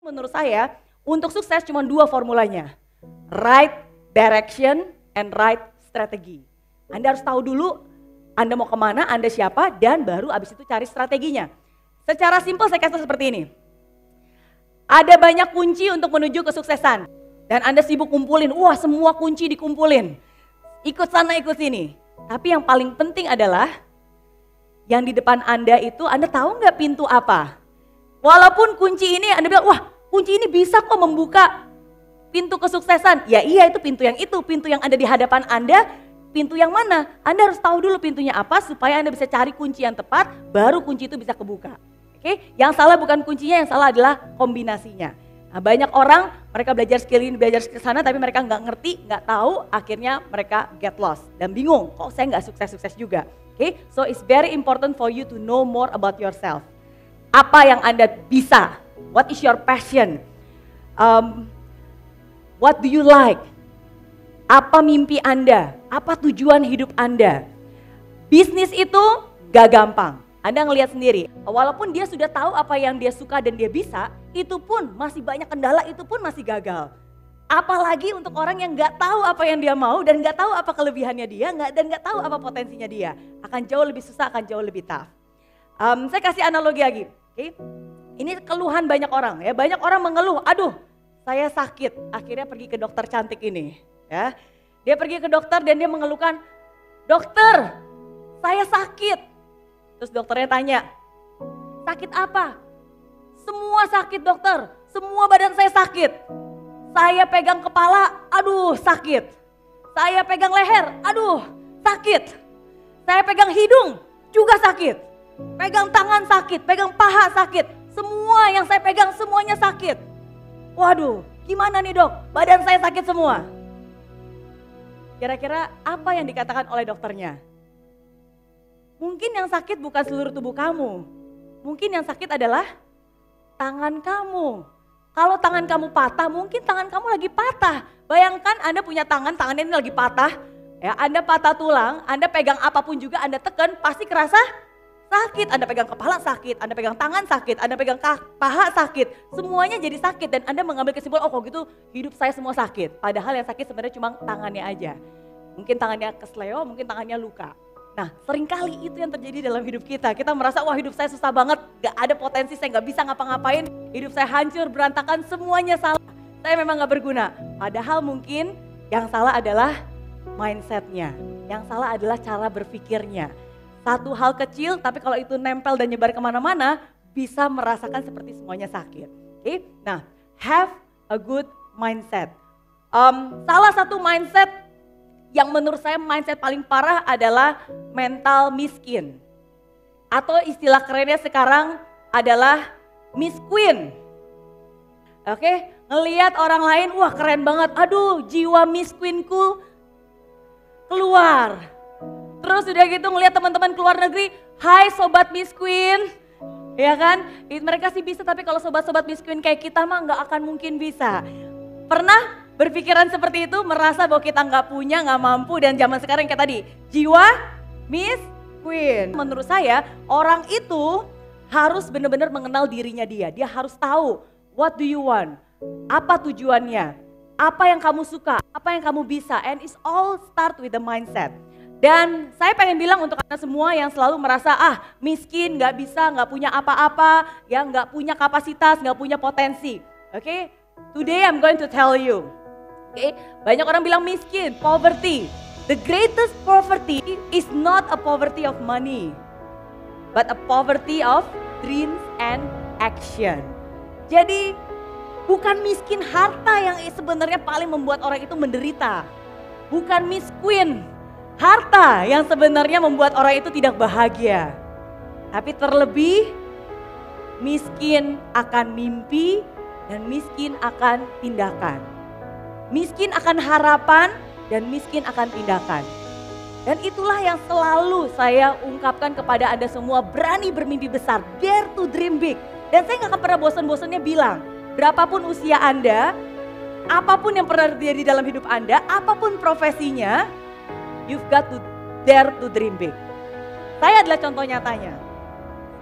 Menurut saya, untuk sukses cuma 2 formulanya. Right direction and right strategy. Anda harus tahu dulu Anda mau kemana, Anda siapa, dan baru abis itu cari strateginya. Secara simpel saya kasih seperti ini. Ada banyak kunci untuk menuju kesuksesan. Dan Anda sibuk kumpulin, wah semua kunci dikumpulin. Ikut sana, ikut sini. Tapi yang paling penting adalah, yang di depan Anda itu, Anda tahu nggak pintu apa? Walaupun kunci ini Anda bilang, wah kunci ini bisa kok membuka pintu kesuksesan. Ya iya itu, pintu yang ada di hadapan Anda, pintu yang mana? Anda harus tahu dulu pintunya apa supaya Anda bisa cari kunci yang tepat, baru kunci itu bisa kebuka. Oke? Yang salah bukan kuncinya, yang salah adalah kombinasinya. Nah, banyak orang mereka belajar skill ini, belajar skill sana, tapi mereka nggak ngerti, nggak tahu, akhirnya mereka get lost dan bingung, kok saya nggak sukses-sukses juga. Oke? So it's very important for you to know more about yourself. Apa yang Anda bisa? What is your passion? What do you like? Apa mimpi Anda? Apa tujuan hidup Anda? Bisnis itu gak gampang. Anda ngelihat sendiri, walaupun dia sudah tahu apa yang dia suka dan dia bisa, itu pun masih banyak kendala, itu pun masih gagal. Apalagi untuk orang yang gak tahu apa yang dia mau dan gak tahu apa kelebihannya dia, dan gak tahu apa potensinya dia. Akan jauh lebih susah, akan jauh lebih tough. Saya kasih analogi lagi. Okay? Ini keluhan banyak orang ya, banyak orang mengeluh, aduh saya sakit, akhirnya pergi ke dokter cantik ini. Ya, dia pergi ke dokter dan dia mengeluhkan, dokter saya sakit. Terus dokternya tanya, sakit apa? Semua sakit dokter, semua badan saya sakit. Saya pegang kepala, aduh sakit. Saya pegang leher, aduh sakit. Saya pegang hidung, juga sakit. Pegang tangan sakit, pegang paha sakit. Semua yang saya pegang semuanya sakit. Waduh, gimana nih dok? Badan saya sakit semua. Kira-kira apa yang dikatakan oleh dokternya? Mungkin yang sakit bukan seluruh tubuh kamu. Mungkin yang sakit adalah tangan kamu. Kalau tangan kamu patah, mungkin tangan kamu lagi patah. Bayangkan Anda punya tangannya ini lagi patah. Ya, Anda patah tulang, Anda pegang apapun juga Anda tekan, pasti kerasa sakit. Anda pegang kepala sakit, Anda pegang tangan sakit, Anda pegang paha sakit. Semuanya jadi sakit dan Anda mengambil kesimpulan, oh kok gitu hidup saya semua sakit. Padahal yang sakit sebenarnya cuma tangannya aja. Mungkin tangannya kesleo, mungkin tangannya luka. Nah seringkali itu yang terjadi dalam hidup kita. Kita merasa wah hidup saya susah banget, gak ada potensi, saya gak bisa ngapa-ngapain. Hidup saya hancur, berantakan, semuanya salah. Saya memang gak berguna. Padahal mungkin yang salah adalah mindsetnya. Yang salah adalah cara berpikirnya. Satu hal kecil, tapi kalau itu nempel dan nyebar kemana-mana, bisa merasakan seperti semuanya sakit. Oke? Nah, have a good mindset. Salah satu mindset yang menurut saya mindset paling parah adalah mental miskin. Atau istilah kerennya sekarang adalah Miss Queen. Oke? Ngelihat orang lain, wah keren banget. Aduh, jiwa Miss Queenku keluar. Terus udah gitu ngelihat teman-teman keluar negeri, hai sobat Miss Queen, ya kan? Mereka sih bisa, tapi kalau sobat-sobat Miss Queen kayak kita mah nggak akan mungkin bisa. Pernah berpikiran seperti itu, merasa bahwa kita nggak punya, nggak mampu, dan zaman sekarang kayak tadi, jiwa Miss Queen. Menurut saya orang itu harus benar-benar mengenal dirinya dia. Dia harus tahu what do you want, apa tujuannya, apa yang kamu suka, apa yang kamu bisa, and it's all start with the mindset. Dan saya pengen bilang untuk Anda semua yang selalu merasa miskin, gak bisa, gak punya apa-apa, yang gak punya kapasitas, gak punya potensi. Oke, today I'm going to tell you. Oke, banyak orang bilang miskin, poverty. The greatest poverty is not a poverty of money, but a poverty of dreams and action. Jadi bukan miskin harta yang sebenarnya paling membuat orang itu menderita. Bukan miskin harta yang sebenarnya membuat orang itu tidak bahagia. Tapi terlebih miskin akan mimpi dan miskin akan tindakan. Miskin akan harapan dan miskin akan tindakan. Dan itulah yang selalu saya ungkapkan kepada Anda semua, berani bermimpi besar, dare to dream big. Dan saya gak akan pernah bosan-bosannya bilang, berapapun usia Anda, apapun yang pernah terjadi dalam hidup Anda, apapun profesinya, you've got to dare to dream big. Saya adalah contoh nyatanya.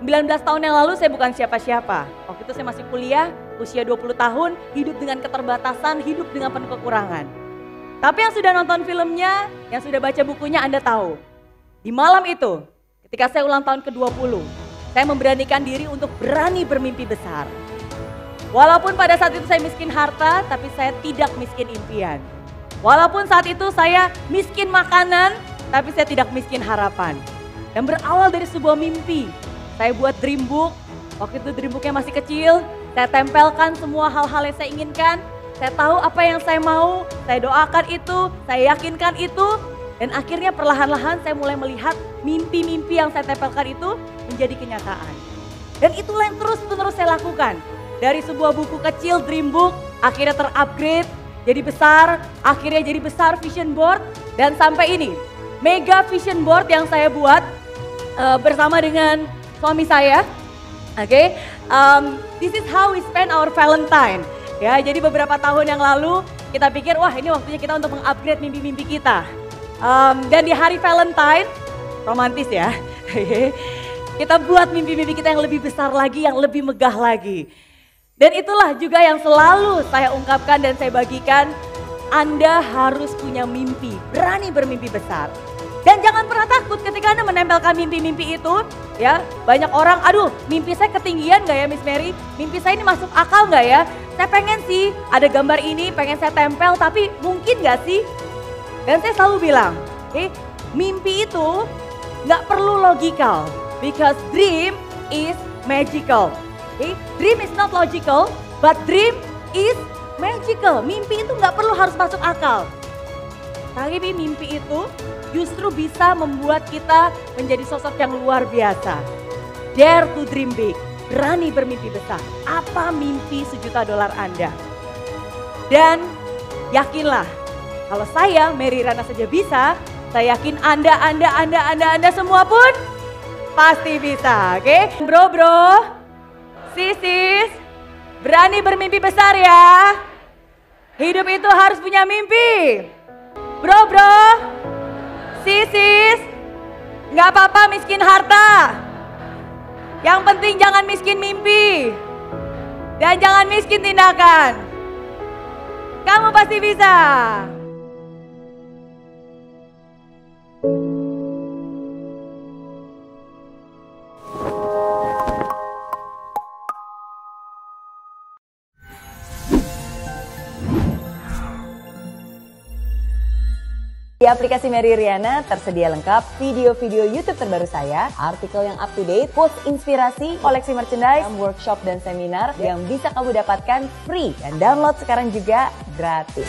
19 tahun yang lalu saya bukan siapa-siapa. Waktu itu saya masih kuliah, usia 20 tahun, hidup dengan keterbatasan, hidup dengan penuh kekurangan. Tapi yang sudah nonton filmnya, yang sudah baca bukunya Anda tahu. Di malam itu, ketika saya ulang tahun ke-20, saya memberanikan diri untuk berani bermimpi besar. Walaupun pada saat itu saya miskin harta, tapi saya tidak miskin impian. Walaupun saat itu saya miskin makanan, tapi saya tidak miskin harapan. Dan berawal dari sebuah mimpi, saya buat dream book. Waktu itu dream booknya masih kecil, saya tempelkan semua hal-hal yang saya inginkan. Saya tahu apa yang saya mau, saya doakan itu, saya yakinkan itu. Dan akhirnya perlahan-lahan saya mulai melihat mimpi-mimpi yang saya tempelkan itu menjadi kenyataan. Dan itulah yang terus-menerus saya lakukan. Dari sebuah buku kecil dream book, akhirnya terupgrade, jadi besar, akhirnya jadi besar vision board. Dan sampai ini, mega vision board yang saya buat bersama dengan suami saya. Oke, this is how we spend our Valentine. Ya, jadi beberapa tahun yang lalu kita pikir, wah ini waktunya kita untuk mengupgrade mimpi-mimpi kita. Dan di hari Valentine, romantis ya. Kita buat mimpi-mimpi kita yang lebih besar lagi, yang lebih megah lagi. Dan itulah juga yang selalu saya ungkapkan dan saya bagikan. Anda harus punya mimpi, berani bermimpi besar. Dan jangan pernah takut ketika Anda menempelkan mimpi-mimpi itu. Ya, banyak orang, aduh mimpi saya ketinggian gak ya Miss Mary? Mimpi saya ini masuk akal gak ya? Saya pengen sih ada gambar ini, pengen saya tempel, tapi mungkin gak sih? Dan saya selalu bilang, mimpi itu gak perlu logical. Because dream is magical. Dream is not logical, but dream is magical. Mimpi itu gak perlu harus masuk akal. Tapi mimpi itu justru bisa membuat kita menjadi sosok yang luar biasa. Dare to dream big, berani bermimpi besar. Apa mimpi $1 juta Anda? Dan yakinlah, kalau saya, Mary Riana saja bisa, saya yakin Anda semua pun pasti bisa, oke? Bro, sis, berani bermimpi besar ya. Hidup itu harus punya mimpi. Bro, sis, nggak apa-apa miskin harta. Yang penting jangan miskin mimpi. Dan jangan miskin tindakan. Kamu pasti bisa. Di aplikasi Mary Riana tersedia lengkap video-video YouTube terbaru saya, artikel yang up to date, quotes inspirasi, koleksi merchandise, workshop dan seminar yang bisa kamu dapatkan free dan download sekarang juga gratis.